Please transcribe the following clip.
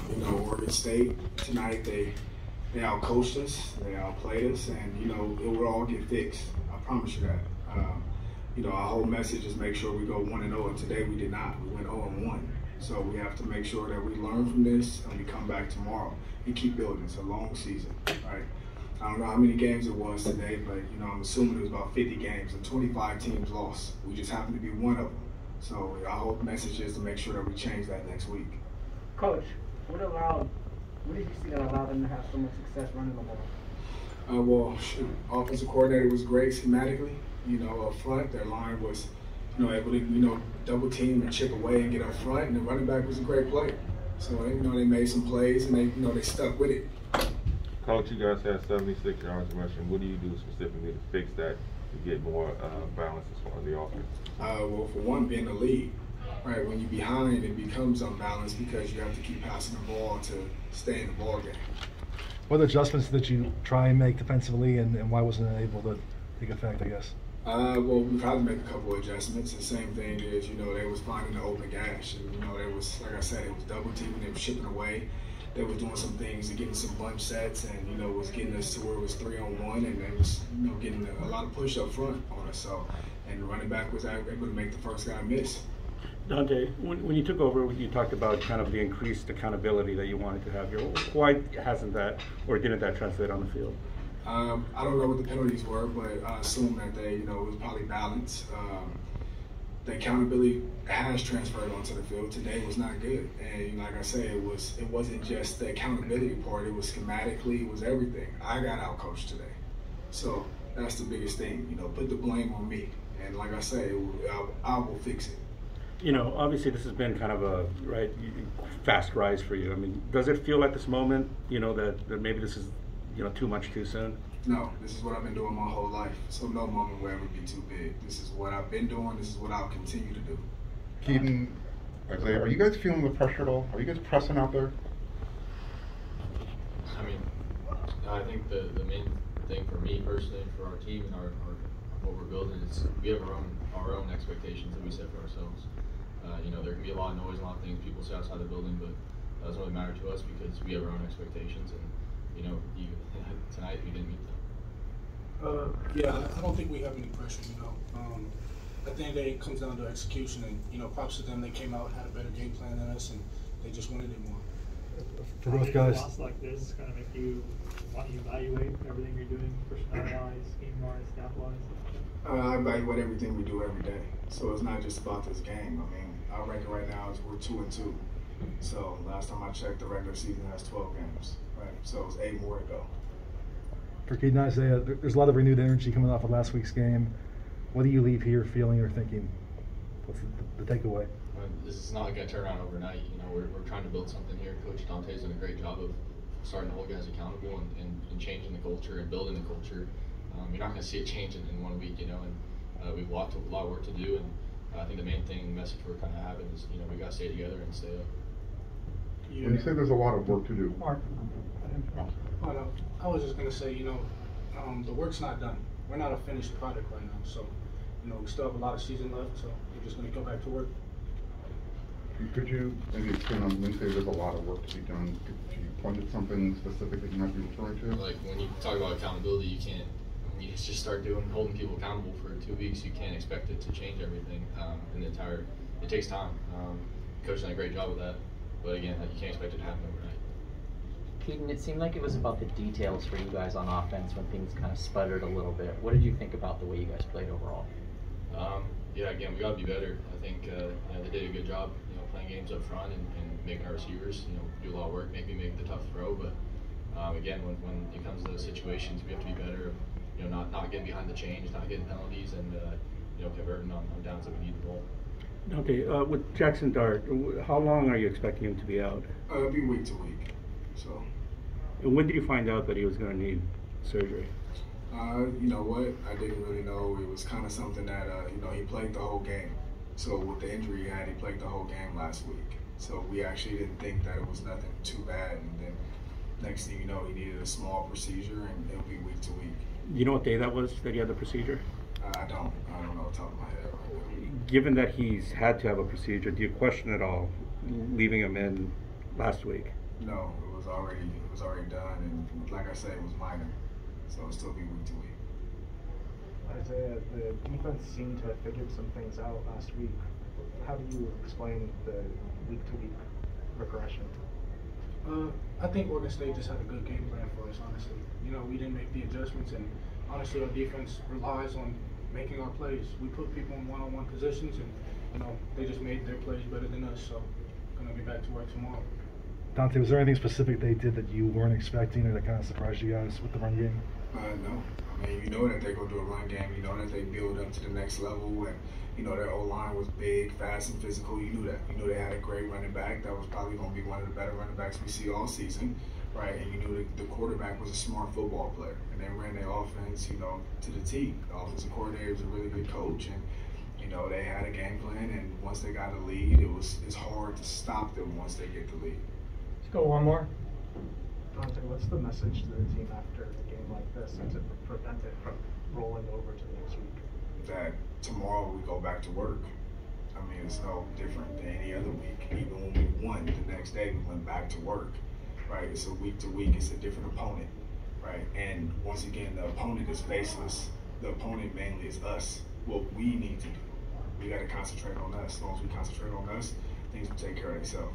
You know, Oregon State tonight, they outcoached us, they outplayed us, and, you know, it will all get fixed. I promise you that. You know, our whole message is make sure we go 1-0, and today we did not. We went 0-1. So we have to make sure that we learn from this and we come back tomorrow and keep building. It's a long season, right? I don't know how many games it was today, but, you know, I'm assuming it was about 50 games and 25 teams lost. We just happen to be one of them. So our whole message is to make sure that we change that next week. Coach, what did you see that allowed them to have so much success running the ball? Well, offensive coordinator was great schematically. You know, up front, their line was, you know, able to, you know, double team and chip away and get up front, and the running back was a great player. So, you know, they made some plays and they, you know, they stuck with it. Coach, you guys had 76 yards rushing. What do you do specifically to fix that, to get more balance as far as the offense? Well, for one, being the lead, right? When you're behind, it becomes unbalanced because you have to keep passing the ball to stay in the ball game. What adjustments did you try and make defensively, and why wasn't it able to take effect, I guess? Well, we tried to make a couple of adjustments. The same thing is, you know, they was finding the open gash. And, you know, they was, like I said, it was double teaming, they was shipping away. They was doing some things to getting some bunch sets and, you know, was getting us to where it was 3-on-1, and they was, you know, getting a lot of push up front on us. So, and the running back was able to make the first guy miss. Dante, when you took over, you talked about kind of the increased accountability that you wanted to have here. Why hasn't that, or didn't that translate on the field? I don't know what the penalties were, but I assume that they, you know, it was probably balanced. The accountability has transferred onto the field. Today was not good, and like I say, it wasn't just the accountability part. It was schematically, it was everything. I got outcoached today, so that's the biggest thing. You know, put the blame on me, and like I say, I will fix it. You know, obviously this has been kind of a fast rise for you. I mean, does it feel at this moment, you know, that maybe this is, you know, too much too soon? No, this is what I've been doing my whole life. So no moment will ever be too big. This is what I've been doing. This is what I'll continue to do. Keaton, Isaiah, are you guys feeling the pressure at all? Are you guys pressing out there? I mean, I think the main thing for me personally, for our team and our what we're building is we have our own expectations that we set for ourselves. You know, there can be a lot of noise, a lot of things people say outside the building, but it doesn't really matter to us because we have our own expectations, and you know, tonight we didn't meet them. Yeah, I don't think we have any pressure. You know, at the end of the day, it comes down to execution, and you know, props to them. They came out, had a better game plan than us, and they just wanted it more. For both guys, a loss like this kind of make you want to evaluate everything you're doing, personnel-wise, scheme-wise, staff-wise. I evaluate everything we do every day, so it's not just about this game. I mean, our record right now is we're 2-2. So last time I checked, the regular season has 12 games, right? So it's 8 more to go. For Keaton and Isaiah, there's a lot of renewed energy coming off of last week's game. What do you leave here feeling or thinking? What's the takeaway? This is not like a turnaround overnight. You know, we're trying to build something here. Coach Dante's done a great job of starting to hold guys accountable and changing the culture and building the culture. You're not going to see it change in 1 week, you know, and we've a lot of work to do. And I think the main thing, the message we're kind of having is, you know, we got to stay together and stay up. Yeah. When you say there's a lot of work to do. Mark. I was just going to say, you know, the work's not done. We're not a finished product right now. So, you know, we still have a lot of season left. So we're just going to go back to work. Could you maybe explain on when you say there's a lot of work to be done? Could you point at something specific that you might be referring to? Like when you talk about accountability, you can't. When you just start holding people accountable for 2 weeks, you can't expect it to change everything in the entire. It takes time. Coach done a great job with that, but again, you can't expect it to happen overnight. Keaton, it seemed like it was about the details for you guys on offense when things kind of sputtered a little bit. What did you think about the way you guys played overall? Yeah, again, we got to be better. I think you know, they did a good job, you know, playing games up front and making our receivers, you know, do a lot of work, maybe make the tough throw. But again, when it comes to those situations, we have to be better. You know, not getting behind the chains, not getting penalties, and you know, converting on downs that we need the ball. Okay, with Jackson Dart, how long are you expecting him to be out? It'll be week to week. So. And when did you find out that he was going to need surgery? You know what? I didn't really know. It was kind of something that, you know, he played the whole game. So with the injury he had, he played the whole game last week. So we actually didn't think that it was nothing too bad. And then next thing you know, he needed a small procedure, and it'll be week to week. You know what day that was that he had the procedure? I don't know off the top of my head right now. Given that he's had to have a procedure, do you question at all leaving him in last week? No, it was already done, and like I said, it was minor, so it'll still be week to week. Isaiah, the defense seemed to have figured some things out last week. How do you explain the week-to-week regression? I think Oregon State just had a good game plan for us, honestly. You know, we didn't make the adjustments, and honestly, our defense relies on making our plays. We put people in one-on-one positions, and, you know, they just made their plays better than us, so going to be back to work tomorrow. Dante, was there anything specific they did that you weren't expecting or that kind of surprised you guys with the run game? No. I mean, you know that they're going to do a run game. You know that they build up to the next level. And, you know, their O-line was big, fast, and physical. You knew that. You knew they had a great running back. That was probably going to be one of the better running backs we see all season, right? And you knew that the quarterback was a smart football player. And they ran their offense, you know, to the T. The offensive coordinator was a really good coach. And, you know, they had a game plan. And once they got a lead, it's hard to stop them once they get the lead. Let's go one more. Dante, what's the message to the team after a game like this and to prevent it from rolling over to the next week? That tomorrow we go back to work. I mean, it's no different than any other week. Even when we won, the next day we went back to work, right? It's a week to week, it's a different opponent, right? And once again, the opponent is faceless. The opponent mainly is us. What we need to do, we got to concentrate on us. As long as we concentrate on us, things will take care of themselves.